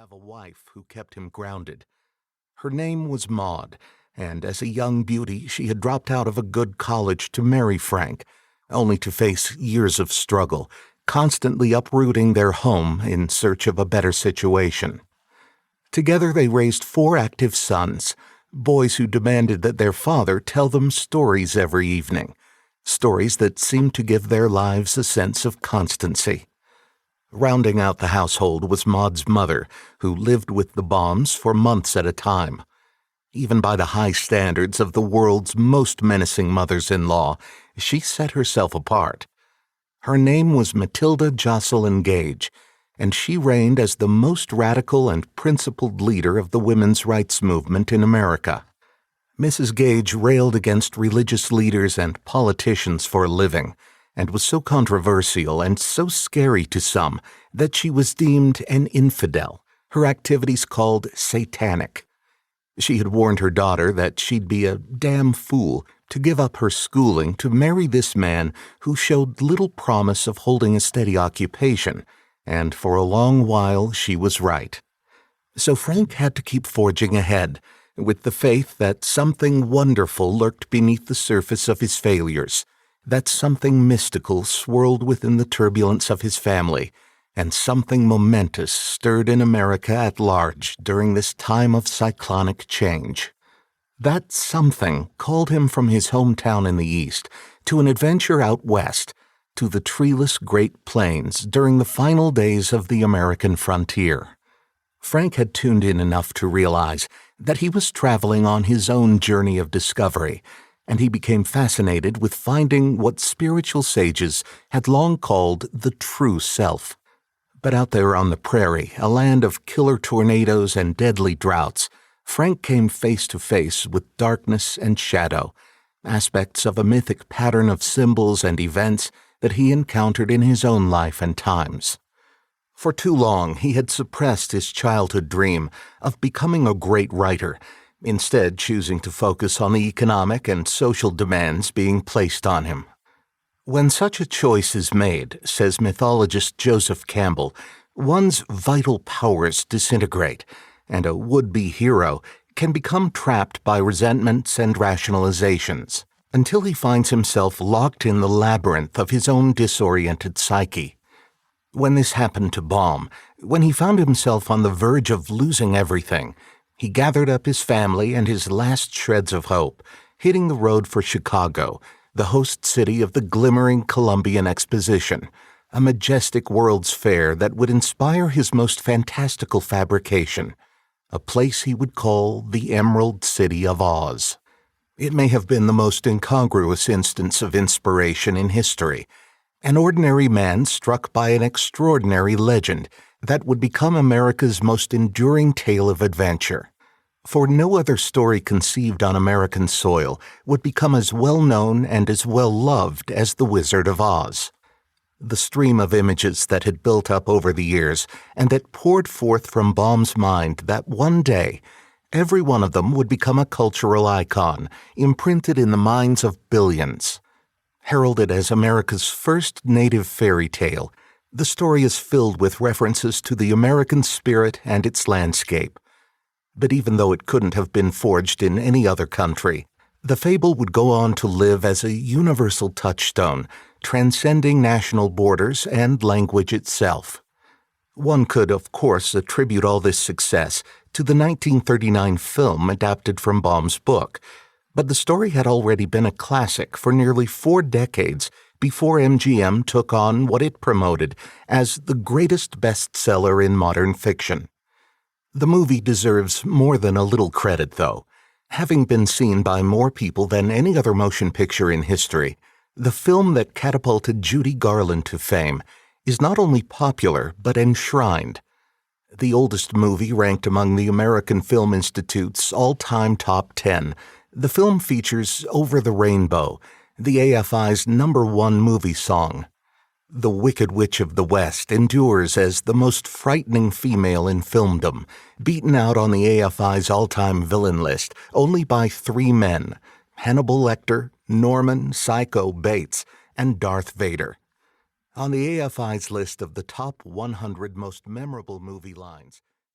have a wife who kept him grounded. Her name was Maud, and as a young beauty she had dropped out of a good college to marry Frank, only to face years of struggle, constantly uprooting their home in search of a better situation. Together they raised 4 active sons, boys who demanded that their father tell them stories every evening, stories that seemed to give their lives a sense of constancy. Rounding out the household was Maud's mother, who lived with the Baums for months at a time. Even by the high standards of the world's most menacing mothers-in-law, she set herself apart. Her name was Matilda Joslyn Gage, and she reigned as the most radical and principled leader of the women's rights movement in America. Mrs. Gage railed against religious leaders and politicians for a living, and was so controversial and so scary to some that she was deemed an infidel, her activities called satanic. She had warned her daughter that she'd be a damn fool to give up her schooling to marry this man who showed little promise of holding a steady occupation, and for a long while she was right. So Frank had to keep forging ahead, with the faith that something wonderful lurked beneath the surface of his failures, that something mystical swirled within the turbulence of his family, and something momentous stirred in America at large during this time of cyclonic change. That something called him from his hometown in the East to an adventure out west, to the treeless Great Plains during the final days of the American frontier. Frank had tuned in enough to realize that he was traveling on his own journey of discovery, and he became fascinated with finding what spiritual sages had long called the true self. But out there on the prairie, a land of killer tornadoes and deadly droughts, Frank came face to face with darkness and shadow, aspects of a mythic pattern of symbols and events that he encountered in his own life and times. For too long he had suppressed his childhood dream of becoming a great writer, instead choosing to focus on the economic and social demands being placed on him. When such a choice is made, says mythologist Joseph Campbell, one's vital powers disintegrate, and a would-be hero can become trapped by resentments and rationalizations, until he finds himself locked in the labyrinth of his own disoriented psyche. When this happened to Baum, when he found himself on the verge of losing everything, he gathered up his family and his last shreds of hope, hitting the road for Chicago, the host city of the glimmering Columbian Exposition, a majestic World's Fair that would inspire his most fantastical fabrication, a place he would call the Emerald City of Oz. It may have been the most incongruous instance of inspiration in history, an ordinary man struck by an extraordinary legend that would become America's most enduring tale of adventure. For no other story conceived on American soil would become as well known and as well loved as The Wizard of Oz. The stream of images that had built up over the years and that poured forth from Baum's mind that one day, every one of them would become a cultural icon, imprinted in the minds of billions. Heralded as America's first native fairy tale, the story is filled with references to the American spirit and its landscape. But even though it couldn't have been forged in any other country, the fable would go on to live as a universal touchstone, transcending national borders and language itself. One could, of course, attribute all this success to the 1939 film adapted from Baum's book, but the story had already been a classic for nearly 4 decades before MGM took on what it promoted as the greatest bestseller in modern fiction. The movie deserves more than a little credit, though. Having been seen by more people than any other motion picture in history, the film that catapulted Judy Garland to fame is not only popular but enshrined. The oldest movie ranked among the American Film Institute's all-time top 10, the film features Over the Rainbow, the AFI's #1 movie song. The Wicked Witch of the West endures as the most frightening female in filmdom, beaten out on the AFI's all-time villain list only by 3 men, Hannibal Lecter, Norman Psycho Bates, and Darth Vader. On the AFI's list of the top 100 most memorable movie lines,